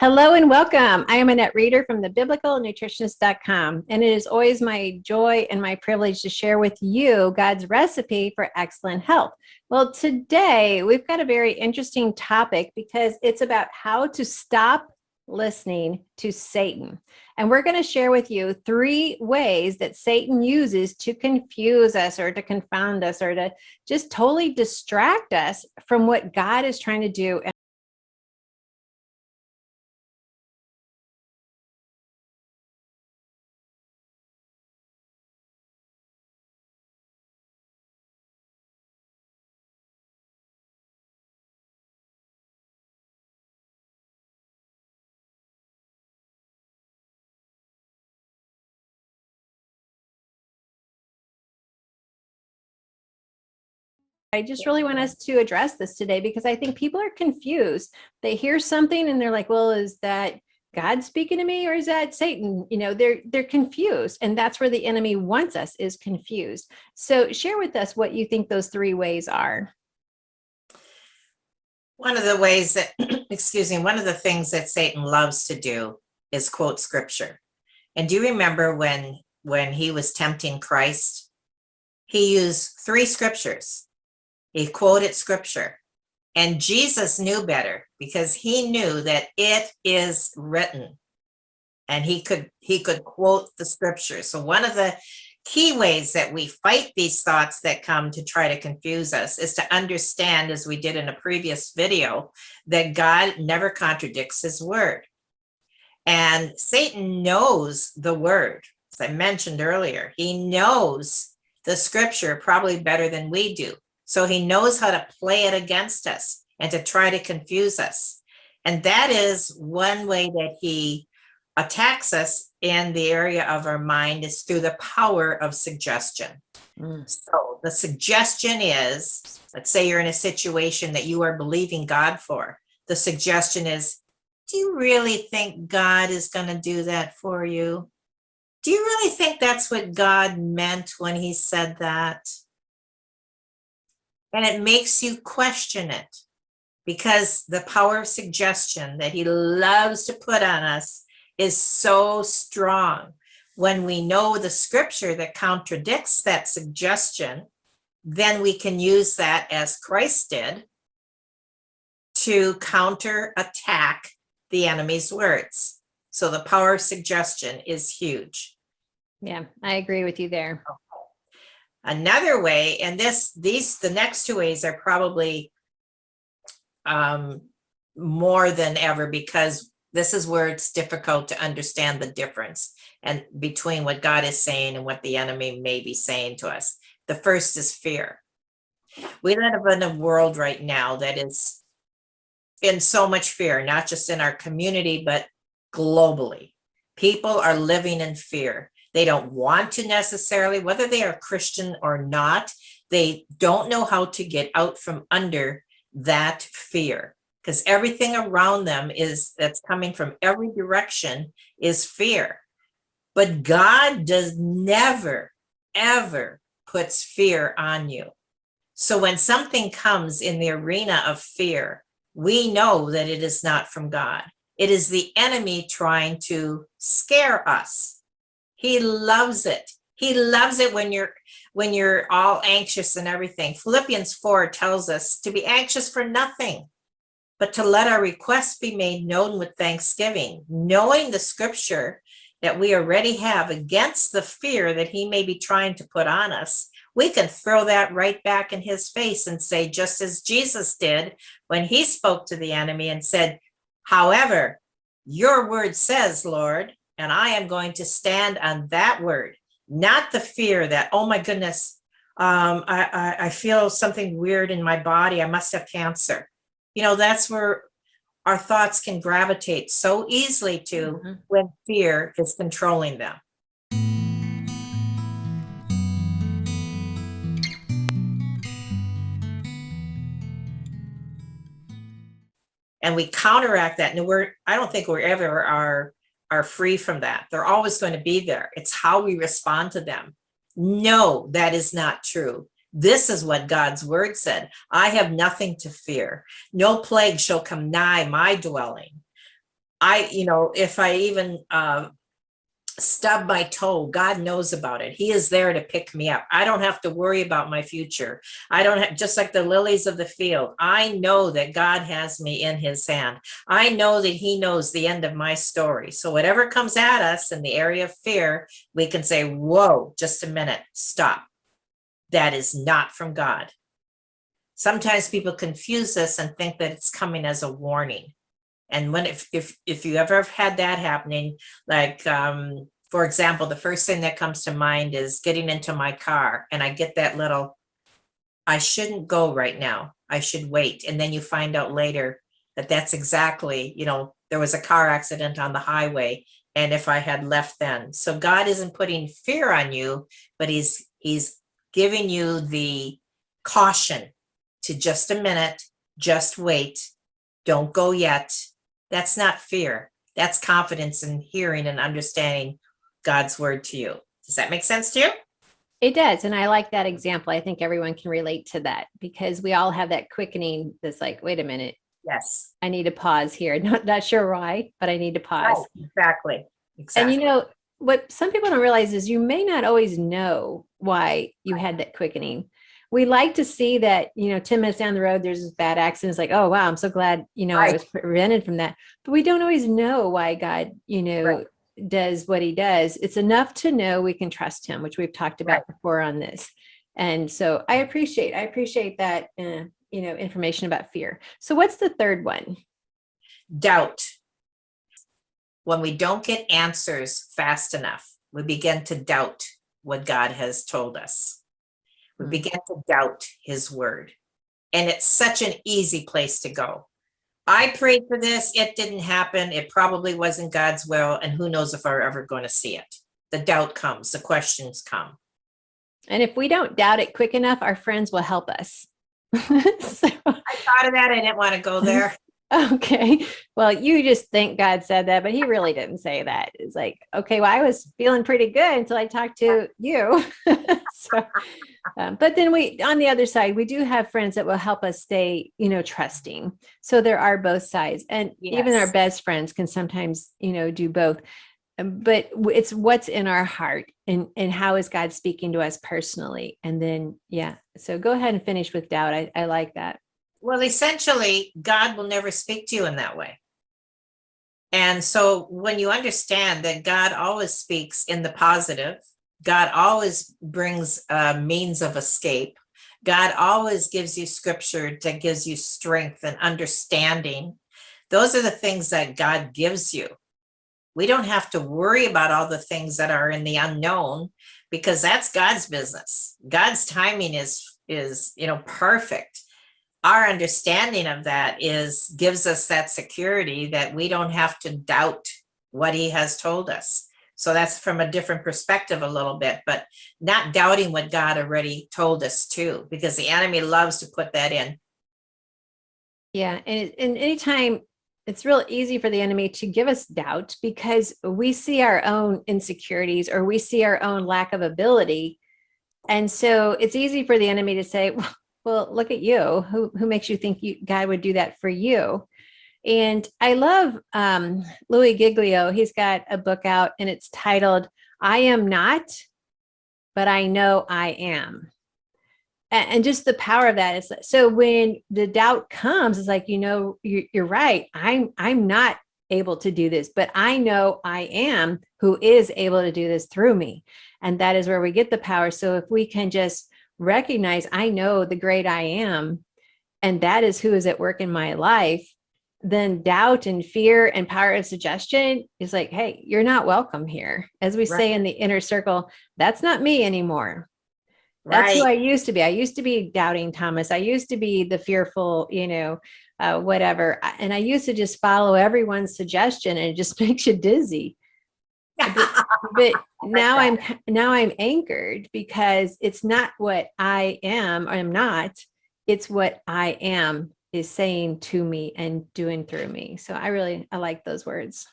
Hello and welcome. I am Annette Reeder from thebiblicalnutritionist.com, and it is always my joy and my privilege to share with you God's recipe for excellent health. Well, today we've got a very interesting topic because it's about how to stop listening to Satan. And we're going to share with you 3 ways that Satan uses to confuse us or to confound us or to just totally distract us from what God is trying to do. I just really want us to address this today because I think people are confused. They hear something and they're like, well, is that God speaking to me or is that Satan? They're confused, and that's where the enemy wants us, is confused. So share with us what you think those 3 ways are. One of the ways that, one of the things that Satan loves to do is quote scripture. And do you remember when he was tempting Christ, he used 3 scriptures. He quoted scripture, and Jesus knew better because he knew that it is written, and he could quote the scripture. So one of the key ways that we fight these thoughts that come to try to confuse us is to understand, as we did in a previous video, that God never contradicts his word. And Satan knows the word. As I mentioned earlier, he knows the scripture probably better than we do. So he knows how to play it against us and to try to confuse us. And that is one way that he attacks us in the area of our mind, is through the power of suggestion. So the suggestion is, let's say you're in a situation that you are believing God for. The suggestion is, do you really think God is going to do that for you? Do you really think that's what God meant when he said that? And it makes you question it, because the power of suggestion that he loves to put on us is so strong. When we know the scripture that contradicts that suggestion, then we can use that, as Christ did, to counterattack the enemy's words. So the power of suggestion is huge. Yeah, I agree with you there. Another way, and the next 2 ways are probably more than ever, because this is where it's difficult to understand the difference and between what God is saying and what the enemy may be saying to us. The first is fear. We live in a world right now that is in so much fear, not just in our community, but globally. People are living in fear. They don't want to necessarily, whether they are Christian or not, they don't know how to get out from under that fear, because everything around them that's coming from every direction is fear. But God does never, ever puts fear on you. So when something comes in the arena of fear, we know that it is not from God. It is the enemy trying to scare us. He loves it. He loves it when you're all anxious and everything. Philippians 4 tells us to be anxious for nothing, but to let our requests be made known with thanksgiving, knowing the scripture that we already have against the fear that he may be trying to put on us. We can throw that right back in his face and say, just as Jesus did when he spoke to the enemy and said, however, your word says, Lord, and I am going to stand on that word, not the fear that, oh my goodness, I feel something weird in my body. I must have cancer. That's where our thoughts can gravitate so easily to when fear is controlling them. And we counteract that. And I don't think we ever are free from that. They're always going to be there. It's how we respond to them. No, that is not true. This is what God's word said. I have nothing to fear. No plague shall come nigh my dwelling. if I even stub my toe, God knows about it. He is there to pick me up. I don't have to worry about my future. I don't have, just like the lilies of the field, I know that God has me in his hand. I know that he knows the end of my story. So whatever comes at us in the area of fear, we can say, whoa, just a minute, stop. That is not from God. Sometimes people confuse this and think that it's coming as a warning. And when if you ever had that happening, like for example, the first thing that comes to mind is getting into my car and I get that little, I shouldn't go right now. I should wait. And then you find out later that that's exactly, there was a car accident on the highway. And if I had left then. So God isn't putting fear on you, but he's giving you the caution to just a minute, just wait, don't go yet. That's not fear. That's confidence in hearing and understanding God's word to you. Does that make sense to you? It does. And I like that example. I think everyone can relate to that because we all have that quickening that's like, wait a minute, Yes. I need to pause here. Not sure why, but I need to pause. Right. Exactly. And Exactly. what some people don't realize is you may not always know why you had that quickening. We like to see that, 10 minutes down the road, there's this bad accident. It's like, oh, wow, I'm so glad, I Right. was prevented from that. But we don't always know why God, Right. does what he does. It's enough to know we can trust him, which we've talked about Right. before on this. And so I appreciate that, information about fear. So what's the third one? Doubt. When we don't get answers fast enough, we begin to doubt what God has told us. We begin to doubt his word. And it's such an easy place to go. I prayed for this. It didn't happen. It probably wasn't God's will. And who knows if we're ever going to see it. The doubt comes, the questions come. And if we don't doubt it quick enough, our friends will help us. So, I thought of that. I didn't want to go there. okay. Well, you just think God said that, but he really didn't say that. It's like, okay, well, I was feeling pretty good until I talked to you. So, but then on the other side, we do have friends that will help us stay, trusting. So there are both sides. And even our Yes. best friends can sometimes, do both. But it's what's in our heart and how is God speaking to us personally. And then, yeah. So go ahead and finish with doubt. I like that. Well, essentially, God will never speak to you in that way. And so when you understand that God always speaks in the positive, God always brings a means of escape. God always gives you scripture that gives you strength and understanding. Those are the things that God gives you. We don't have to worry about all the things that are in the unknown because that's God's business. God's timing is perfect. Our understanding of that gives us that security that we don't have to doubt what he has told us. So that's from a different perspective a little bit, but not doubting what God already told us too, because the enemy loves to put that in. Yeah. And anytime it's real easy for the enemy to give us doubt because we see our own insecurities or we see our own lack of ability. And so it's easy for the enemy to say, well, look at you. Who makes you think God would do that for you? And I love Louis Giglio. He's got a book out and it's titled, I Am Not, But I Know I Am. And just the power of that is so when the doubt comes, it's like, you're right. I'm not able to do this, but I know I am who is able to do this through me. And that is where we get the power. So if we can just recognize, I know the great I am, and that is who is at work in my life, then doubt and fear and power of suggestion is like, hey, you're not welcome here. As we say in the inner circle, that's not me anymore. That's who I used to be. I used to be doubting Thomas. I used to be the fearful, whatever. And I used to just follow everyone's suggestion and it just makes you dizzy. But now I'm anchored because it's not what I am or I'm not. It's what I am is saying to me and doing through me. So I like those words.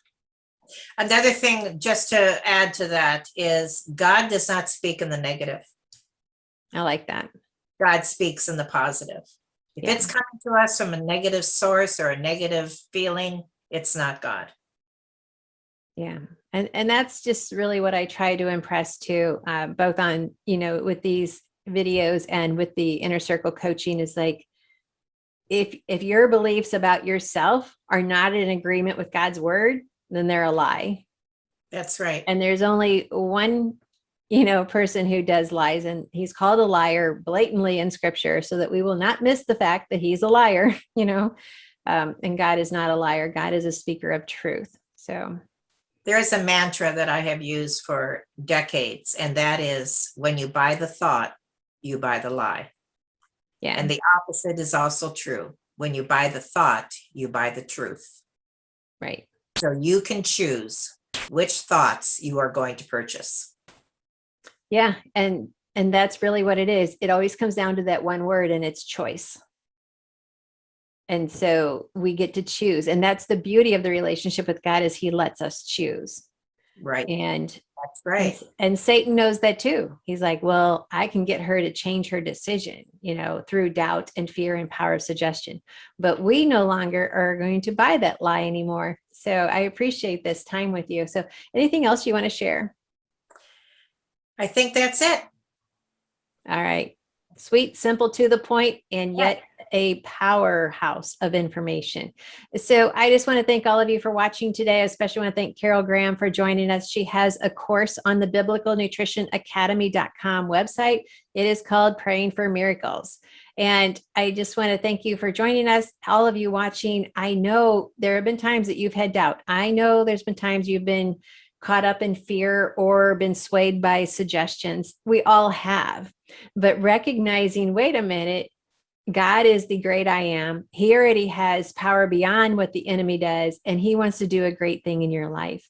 Another thing, just to add to that, is God does not speak in the negative. I like that. God speaks in the positive. If it's coming to us from a negative source or a negative feeling, it's not God. Yeah. And that's just really what I try to impress too, both on, with these videos and with the inner circle coaching is like, if your beliefs about yourself are not in agreement with God's word, then they're a lie. That's right. And there's only one, person who does lies, and he's called a liar blatantly in scripture, so that we will not miss the fact that he's a liar, and God is not a liar. God is a speaker of truth. So There's a mantra that I have used for decades, and that is, when you buy the thought, you buy the lie. yeah. And the opposite is also true. When you buy the thought, you buy the truth. Right. So you can choose which thoughts you are going to purchase. Yeah. And that's really what it is. It always comes down to that one word, and it's choice. And so we get to choose. And that's the beauty of the relationship with God, is he lets us choose. Right. And That's right. and Satan knows that too. He's like, well, I can get her to change her decision, through doubt and fear and power of suggestion. But we no longer are going to buy that lie anymore. So I appreciate this time with you. So anything else you want to share? I think that's it. All right. Sweet, simple, to the point, and yet a powerhouse of information. So I just want to thank all of you for watching today. I especially want to thank Carol Graham for joining us. She has a course on the biblicalnutritionacademy.com website. It is called Praying for Miracles. And I just want to thank you for joining us, all of you watching. I know there have been times that you've had doubt. I know there's been times you've been caught up in fear or been swayed by suggestions. We all have. But recognizing, wait a minute, God is the great I am. He already has power beyond what the enemy does, and he wants to do a great thing in your life.